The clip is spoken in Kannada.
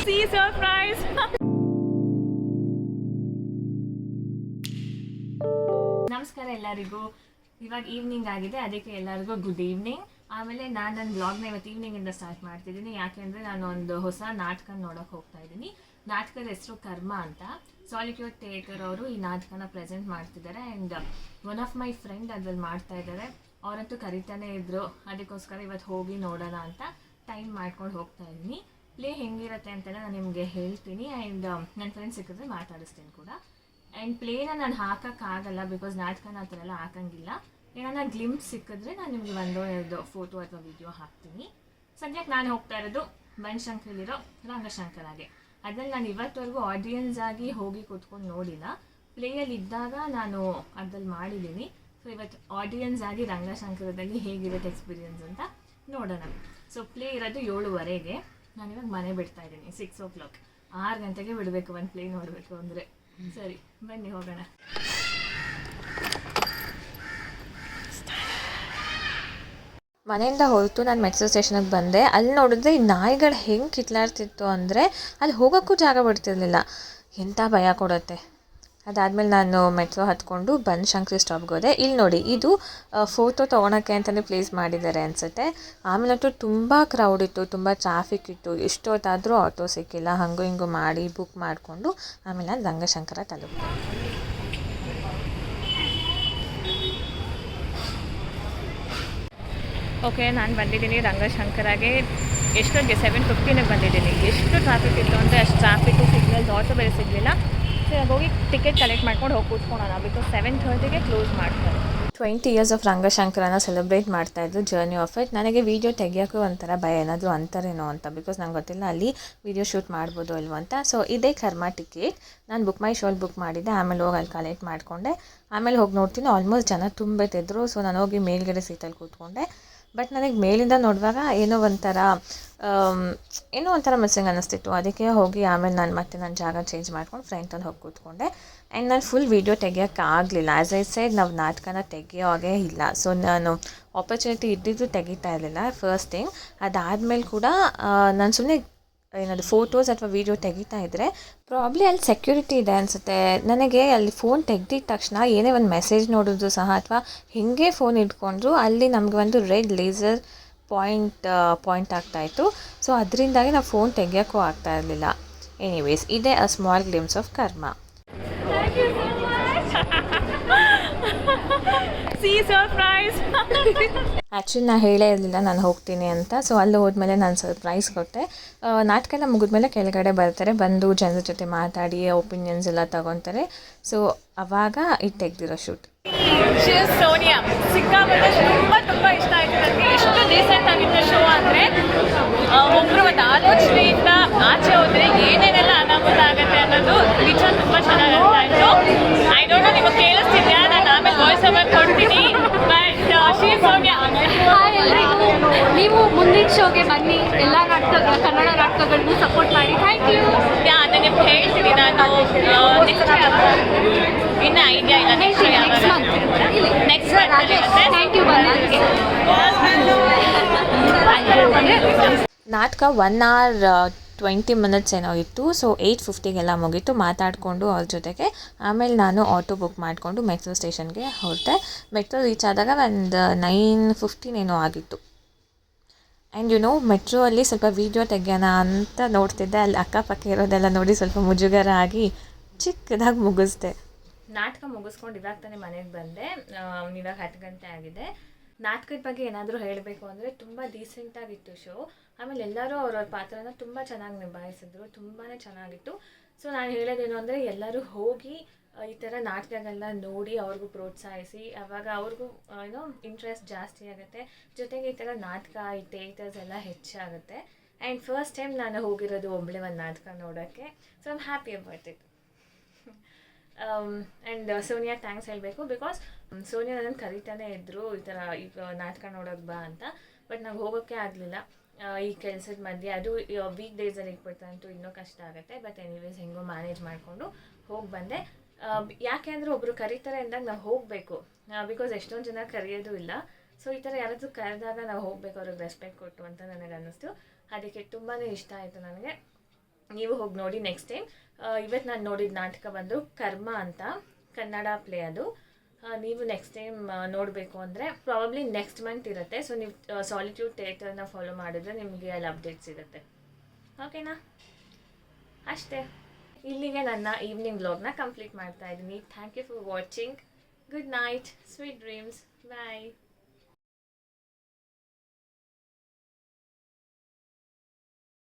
See surprise. ನಮಸ್ಕಾರ ಎಲ್ಲರಿಗೂ. ಇವಾಗ ಈವ್ನಿಂಗ್ ಆಗಿದೆ, ಅದಕ್ಕೆ ಎಲ್ಲರಿಗೂ ಗುಡ್ ಈವ್ನಿಂಗ್. ಆಮೇಲೆ ನಾನು ನನ್ನ ಬ್ಲಾಗ್ನ ಇವತ್ತು ಈವ್ನಿಂಗಿಂದ ಸ್ಟಾರ್ಟ್ ಮಾಡ್ತಿದ್ದೀನಿ. ಯಾಕೆಂದರೆ ನಾನು ಒಂದು ಹೊಸ ನಾಟಕ ನೋಡೋಕೆ ಹೋಗ್ತಾ ಇದ್ದೀನಿ. ನಾಟಕದ ಹೆಸರು ಕರ್ಮ ಅಂತ. ಸಾಲಿಟ್ಯೂಡ್ ಥಿಯೇಟರ್ ಅವರು ಈ ನಾಟಕನ ಪ್ರೆಸೆಂಟ್ ಮಾಡ್ತಿದ್ದಾರೆ. And one of my friend ಅದ್ರಲ್ಲಿ ಮಾಡ್ತಾ ಇದ್ದಾರೆ. ಅವರಂತೂ ಕರಿತಾನೆ ಇದ್ರು, ಅದಕ್ಕೋಸ್ಕರ ಇವತ್ತು ಹೋಗಿ ನೋಡೋಣ ಅಂತ ಟೈಮ್ ಮಾಡ್ಕೊಂಡು ಹೋಗ್ತಾ ಇದ್ದೀನಿ. ಪ್ಲೇ ಹೆಂಗಿರುತ್ತೆ ಅಂತೆಲ್ಲ ನಾನು ನಿಮಗೆ ಹೇಳ್ತೀನಿ. ಆ್ಯಂಡ್ ನನ್ನ ಫ್ರೆಂಡ್ಸ್ ಸಿಕ್ಕಿದ್ರೆ ಮಾತಾಡಿಸ್ತೀನಿ ಕೂಡ. ಆ್ಯಂಡ್ ಪ್ಲೇನ ನಾನು ಹಾಕೋಕ್ಕಾಗಲ್ಲ, ಬಿಕಾಸ್ ನಾಟಕನ ಆ ಥರ ಎಲ್ಲ ಹಾಕೋಂಗಿಲ್ಲ. ಏನಾರ ಗ್ಲಿಂಪ್ಸ್ ಸಿಕ್ಕಿದ್ರೆ ನಾನು ನಿಮಗೆ ಒಂದು ಫೋಟೋ ಅಥವಾ ವಿಡಿಯೋ ಹಾಕ್ತೀನಿ. ಸದ್ಯಕ್ಕೆ ನಾನು ಹೋಗ್ತಾ ಇರೋದು ಬನಶಂಕರಿಲಿರೋ ರಂಗಶಂಕರಾಗೆ. ಅದ್ರಲ್ಲಿ ನಾನು ಇವತ್ತವರೆಗೂ ಆಡಿಯನ್ಸ್ ಆಗಿ ಹೋಗಿ ಕೂತ್ಕೊಂಡು ನೋಡಿಲ್ಲ. ಪ್ಲೇಯಲ್ಲಿ ಇದ್ದಾಗ ನಾನು ಅದ್ರಲ್ಲಿ ಮಾಡಿದ್ದೀನಿ. ಸೊ ಇವತ್ತು ಆಡಿಯನ್ಸ್ ಆಗಿ ರಂಗಶಂಕರದಲ್ಲಿ ಹೇಗಿರುತ್ತೆ ಎಕ್ಸ್ಪೀರಿಯನ್ಸ್ ಅಂತ ನೋಡೋಣ. ಸೊ ಪ್ಲೇ ಇರೋದು 7:15. ನಾನಿವಾಗ ಮನೆ ಬಿಡ್ತಾ ಇದ್ದೀನಿ 6 o'clock. 6 ಗಂಟೆಗೆ ಬಿಡಬೇಕು ಒಂದು ಪ್ಲೇ ನೋಡಬೇಕು ಅಂದರೆ. ಸರಿ, ಬನ್ನಿ ಹೋಗೋಣ. ಮನೆಯಿಂದ ಹೊರತು ನಾನು ಮೆಟ್ರೋ ಸ್ಟೇಷನ್ಗೆ ಬಂದೆ. ಅಲ್ಲಿ ನೋಡಿದ್ರೆ ಈ ನಾಯಿಗಳು ಹೆಂಗೆ ಕಿತ್ಲಾಡ್ತಿತ್ತು ಅಂದರೆ ಅಲ್ಲಿ ಹೋಗೋಕ್ಕೂ ಜಾಗ ಬಿಡ್ತಿರ್ಲಿಲ್ಲ. ಎಂಥ ಭಯ ಕೊಡುತ್ತೆ. ಅದಾದಮೇಲೆ ನಾನು ಮೆಟ್ರೋ ಹತ್ಕೊಂಡು ಬನಶಂಕರಿ ಸ್ಟಾಪ್ಗೆ ಹೋದೆ. ಇಲ್ಲಿ ನೋಡಿ, ಇದು ಫೋಟೋ ತೊಗೊಳಕ್ಕೆ ಅಂತಲೇ ಪ್ಲೇಸ್ ಮಾಡಿದ್ದಾರೆ ಅನಿಸುತ್ತೆ. ಆಮೇಲಂತೂ ತುಂಬ ಕ್ರೌಡ್ ಇತ್ತು, ತುಂಬ ಟ್ರಾಫಿಕ್ ಇತ್ತು. ಎಷ್ಟೊತ್ತಾದರೂ ಆಟೋ ಸಿಕ್ಕಿಲ್ಲ. ಹಂಗೂ ಹಿಂಗೂ ಮಾಡಿ ಬುಕ್ ಮಾಡಿಕೊಂಡು ಆಮೇಲೆ ನಾನು ರಂಗಶಂಕರ ತಲುಪಿದೆ. ಓಕೆ, ನಾನು ಬಂದಿದ್ದೀನಿ ರಂಗಶಂಕರಾಗೆ. ಎಷ್ಟೊತ್ತಿಗೆ 7:15ಗೆ ಬಂದಿದ್ದೀನಿ. ಎಷ್ಟು ಟ್ರಾಫಿಕ್ ಇತ್ತು ಅಂದರೆ ಅಷ್ಟು ಟ್ರಾಫಿಕ್ಕು, ಸಿಗ್ನಲ್ಸ್, ಆಟೋ ಬೇರೆ ಸಿಗಲಿಲ್ಲ. ಸೊ ಇವಾಗ ಹೋಗಿ ಟಿಕೆಟ್ ಕಲೆಕ್ಟ್ ಮಾಡ್ಕೊಂಡು ಹೋಗಿ ಕೂತ್ಕೊಳ್ಳೋಣ, ಬಿಕಾಸ್ 7:30ಗೆ ಕ್ಲೋಸ್ ಮಾಡ್ತಾರೆ. 20 years ಆಫ್ ರಂಗಶಂಕರನ ಸೆಲೆಬ್ರೇಟ್ ಮಾಡ್ತಾಯಿದ್ರು, ಜರ್ನಿ ಆಫ್ ಇಟ್. ನನಗೆ ವೀಡಿಯೋ ತೆಗಿಯೋಕ್ಕೂ ಒಂಥರ ಭಯ, ಏನಾದರೂ ಅಂತಾರೇನೋ ಅಂತ, ಬಿಕಾಸ್ ನಂಗೆ ಗೊತ್ತಿಲ್ಲ ಅಲ್ಲಿ ವೀಡಿಯೋ ಶೂಟ್ ಮಾಡ್ಬೋದು ಇಲ್ವೋ ಅಂತ. ಸೊ ಇದೇ ಕರ್ಮ ಟಿಕೆಟ್. ನಾನು ಬುಕ್ ಮೈ ಶೋಲ್ಲಿ ಬುಕ್ ಮಾಡಿದ್ದೆ. ಆಮೇಲೆ ಹೋಗಿ ಅಲ್ಲಿ ಕಲೆಕ್ಟ್ ಮಾಡಿಕೊಂಡೆ. ಆಮೇಲೆ ಹೋಗಿ ನೋಡ್ತೀನಿ, ಆಲ್ಮೋಸ್ಟ್ ಜನ ತುಂಬಿಟ್ಟಿದ್ರು. ಸೊ ನಾನು ಹೋಗಿ ಮೇಲ್ಗಡೆ ಸೀಟಲ್ಲಿ ಕೂತ್ಕೊಂಡೆ. ಬಟ್ ನನಗೆ ಮೇಲಿಂದ ನೋಡುವಾಗ ಏನೋ ಒಂಥರ ಮಿಸ್ಸಿಂಗ್ ಅನ್ನಿಸ್ತಿತ್ತು. ಅದಕ್ಕೆ ಹೋಗಿ ಆಮೇಲೆ ನಾನು ಮತ್ತೆ ನನ್ನ ಜಾಗ ಚೇಂಜ್ ಮಾಡ್ಕೊಂಡು ಫ್ರೆಂಟಲ್ಲಿ ಹೋಗಿ ಕೂತ್ಕೊಂಡೆ. ಆ್ಯಂಡ್ ನಾನು ಫುಲ್ ವೀಡಿಯೋ ತೆಗಿಯೋಕ್ಕಾಗಲಿಲ್ಲ. ಆ್ಯಸ್ ಐ ಸೈಡ್ ನಾವು ನಾಟಕನ ತೆಗಿಯೋ ಹಾಗೆ ಇಲ್ಲ. ಸೊ ನಾನು ಆಪರ್ಚುನಿಟಿ ಇದ್ದಿದ್ದು ತೆಗಿತಾ ಇರಲಿಲ್ಲ ಫಸ್ಟ್ ಥಿಂಗ್. ಅದಾದಮೇಲೆ ಕೂಡ ನಾನು ಸುಮ್ಮನೆ ಏನಾದರೂ ಫೋಟೋಸ್ ಅಥವಾ ವೀಡಿಯೋ ತೆಗಿತಾ ಇದ್ದರೆ ಪ್ರಾಬ್ಲಿ ಅಲ್ಲಿ ಸೆಕ್ಯೂರಿಟಿ ಇದೆ ಅನಿಸುತ್ತೆ. ನನಗೆ ಅಲ್ಲಿ ಫೋನ್ ತೆಗ್ದಿದ ತಕ್ಷಣ ಏನೇ ಒಂದು ಮೆಸೇಜ್ ನೋಡೋದು ಸಹ ಅಥವಾ ಹೀಗೆ ಫೋನ್ ಇಟ್ಕೊಂಡ್ರು ಅಲ್ಲಿ ನಮಗೆ ಒಂದು ರೆಡ್ ಲೇಸರ್ ಪಾಯಿಂಟ್ ಆಗ್ತಾಯಿತ್ತು. ಸೊ ಅದರಿಂದಾಗಿ ನಾವು ಫೋನ್ ತೆಗಿಯೋಕ್ಕೂ ಆಗ್ತಾ ಇರಲಿಲ್ಲ. ಎನಿವೇಸ್, ಇದೇ ಅ ಸ್ಮಾಲ್ ಗ್ಲಿಮ್ಸ್ ಆಫ್ ಕರ್ಮ. ಆ್ಯಕ್ಚುಲಿ ನಾನು ಹೇಳೇ ಇರಲಿಲ್ಲ ನಾನು ಹೋಗ್ತೀನಿ ಅಂತ. ಸೊ ಅಲ್ಲಿ ಹೋದ್ಮೇಲೆ ನಾನು ಸರ್ಪ್ರೈಸ್ ಕೊಟ್ಟೆ. ನಾಟಕ ಎಲ್ಲ ಮುಗಿದ್ಮೇಲೆ ಕೆಳಗಡೆ ಬರ್ತಾರೆ, ಬಂದು ಜನರ ಜೊತೆ ಮಾತಾಡಿ ಒಪಿನಿಯನ್ಸ್ ಎಲ್ಲ ತಗೊತಾರೆ. ಸೊ ಅವಾಗ ಇದು ತೆಗ್ದಿರೋ ಶೂಟ್. ಸೋನಿಯಾ ಸಿಕ್ಕಾಪಟ್ಟೆ ತುಂಬ ಇಷ್ಟ ಆಯಿತು ನನಗೆ. ಎಷ್ಟು ಡೀಸೆಂಟ್ ಆಗಿದ್ದ ಶೋ ಅಂದರೆ ಒಬ್ಬರು ಒಂದು ಆಲೋಚನೆಯಿಂದ ಆಚೆ ಹೋದರೆ ಏನೇನೆಲ್ಲ ಅನಾಹುತ ಆಗುತ್ತೆ ಅನ್ನೋದು ನಿಜ ತುಂಬ ಚೆನ್ನಾಗಿ ಅರ್ಥ ಆಯಿತು. ಐ ಡೋಂಟ್ ನೋ ನಿಮಗೆ ಕೇಳಿಸ್ತಿದ್ಯಾ, ನಾನು ಆಮೇಲೆ ವಾಯ್ಸ್ ಓವರ್ ಕೊಡ್ತೀನಿ. ಬಟ್ ಸೋನಿಯಾ, ಹಾಯ್ ಎಲ್ರಿಗೂ. ನೀವು ಮುಂದಿನ ಶೋಗೆ ಬನ್ನಿ, ಎಲ್ಲ ಕನ್ನಡ ನಾಟಕಗಳನ್ನು ಸಪೋರ್ಟ್ ಮಾಡಿ. Thank you. ನನಗೆ ಹೇಳ್ತೀನಿ ನಾನು ನೆಕ್ಸ್ಟ್ ಇನ್ನು ಐಡಿಯಾ ಇಲ್ಲ. Next thank you. ನಾಟಕ 1 hour 20 minutes ಏನೋ ಇತ್ತು. ಸೊ 8:50ಗೆಲ್ಲ ಮುಗೀತು ಮಾತಾಡಿಕೊಂಡು ಅವ್ರ ಜೊತೆಗೆ. ಆಮೇಲೆ ನಾನು ಆಟೋ ಬುಕ್ ಮಾಡಿಕೊಂಡು ಮೆಟ್ರೋ ಸ್ಟೇಷನ್ಗೆ ಹೊರಟೆ. ಮೆಟ್ರೋ ರೀಚ್ ಆದಾಗ ಒಂದು 9:15 ಏನೋ ಆಗಿತ್ತು. ಆ್ಯಂಡ್ ಮೆಟ್ರೋ ಅಲ್ಲಿ ಸ್ವಲ್ಪ ವೀಡಿಯೋ ತೆಗಿಯೋಣ ಅಂತ ನೋಡ್ತಿದ್ದೆ. ಅಲ್ಲಿ ಅಕ್ಕಪಕ್ಕ ಇರೋದೆಲ್ಲ ನೋಡಿ ಸ್ವಲ್ಪ ಮುಜುಗರ ಆಗಿ ಚಿಕ್ಕದಾಗಿ ಮುಗಿಸ್ದೆ. ನಾಟಕ ಮುಗಿಸ್ಕೊಂಡು ಇವಾಗ ತಾನೇ ಮನೆಗೆ ಬಂದೆ. ಇವಾಗ 10 ಗಂಟೆ ಆಗಿದೆ. ನಾಟಕದ ಬಗ್ಗೆ ಏನಾದರೂ ಹೇಳಬೇಕು ಅಂದರೆ ತುಂಬ ಡೀಸೆಂಟಾಗಿತ್ತು ಶೋ. ಆಮೇಲೆ ಎಲ್ಲರೂ ಅವ್ರವ್ರ ಪಾತ್ರನ ತುಂಬ ಚೆನ್ನಾಗಿ ನಿಭಾಯಿಸಿದ್ರು, ತುಂಬಾ ಚೆನ್ನಾಗಿತ್ತು. ಸೊ ನಾನು ಹೇಳೋದೇನು ಅಂದರೆ ಎಲ್ಲರೂ ಹೋಗಿ ಈ ಥರ ನಾಟಕಗಳನ್ನ ನೋಡಿ ಅವ್ರಿಗೂ ಪ್ರೋತ್ಸಾಹಿಸಿ, ಆವಾಗ ಅವ್ರಿಗೂ ಇಂಟ್ರೆಸ್ಟ್ ಜಾಸ್ತಿ ಆಗುತ್ತೆ. ಜೊತೆಗೆ ಈ ಥರ ನಾಟಕ, ಈ ಥಿಯೇಟರ್ಸ್ ಎಲ್ಲ ಹೆಚ್ಚಾಗುತ್ತೆ. ಆ್ಯಂಡ್ ಫಸ್ಟ್ ಟೈಮ್ ನಾನು ಹೋಗಿರೋದು ಒಬ್ಬಳೇ ಒಂದು ನಾಟಕ ನೋಡೋಕ್ಕೆ. So I am happy about it. And Sonia thanks ಹೇಳಬೇಕು, ಬಿಕಾಸ್ ಸೋನಿಯಾ ನನ್ನನ್ನು ಕರೀತಾನೆ ಇದ್ದರು ಈ ಥರ ಈಗ ನಾಟಕ ನೋಡೋಕ್ಕೆ ಬಾ ಅಂತ. ಬಟ್ ನಾವು ಹೋಗೋಕ್ಕೆ ಆಗಲಿಲ್ಲ ಈ ಕೆಲಸದ ಮಧ್ಯೆ. ಅದು ವೀಕ್ ಡೇಸಲ್ಲಿ ಇಟ್ಬಿಡ್ತಂತೂ ಇನ್ನೂ ಕಷ್ಟ ಆಗುತ್ತೆ. ಬಟ್ ಎನಿವೇಸ್ ಹೆಂಗೋ ಮ್ಯಾನೇಜ್ ಮಾಡಿಕೊಂಡು ಹೋಗಿ ಬಂದೆ. ಯಾಕೆ ಅಂದರೆ ಒಬ್ಬರು ಕರೀತಾರೆ ಅಂದಾಗ ನಾವು ಹೋಗಬೇಕು, ಬಿಕಾಸ್ ಎಷ್ಟೊಂದು ಜನ ಕರೆಯೋದು ಇಲ್ಲ. ಸೊ ಈ ಥರ ಯಾರಾದರೂ ಕರೆದಾಗ ನಾವು ಹೋಗಬೇಕು, ಅವ್ರಿಗೆ ರೆಸ್ಪೆಕ್ಟ್ ಕೊಟ್ಟು ಅಂತ ನನಗೆ ಅನ್ನಿಸ್ತು. ಅದಕ್ಕೆ ತುಂಬಾ ಇಷ್ಟ ಆಯಿತು ನನಗೆ. ನೀವು ಹೋಗಿ ನೋಡಿ ನೆಕ್ಸ್ಟ್ ಟೈಮ್. ಇವತ್ತು ನಾನು ನೋಡಿದ ನಾಟಕ ಬಂದು ಕರ್ಮ ಅಂತ, ಕನ್ನಡ ಪ್ಲೇ ಅದು. ನೀವು ನೆಕ್ಸ್ಟ್ ಟೈಮ್ ನೋಡಬೇಕು ಅಂದರೆ ಪ್ರಾಬಬ್ಲಿ ನೆಕ್ಸ್ಟ್ ಮಂತ್ ಇರುತ್ತೆ. ಸೊ ನೀವು ಸಾಲಿಟ್ಯೂಡ್ ಥಿಯೇಟರ್ನ ಫಾಲೋ ಮಾಡಿದ್ರೆ ನಿಮಗೆ ಅಲ್ಲಿ ಅಪ್ಡೇಟ್ಸ್ ಇರುತ್ತೆ. ಓಕೆನಾ? ಅಷ್ಟೇ. ಇಲ್ಲಿಗೆ ನನ್ನ ಈವ್ನಿಂಗ್ ವ್ಲಾಗ್ನ ಕಂಪ್ಲೀಟ್ ಮಾಡ್ತಾ ಇದ್ದೀನಿ. Thank you for watching. Good night, sweet dreams, bye.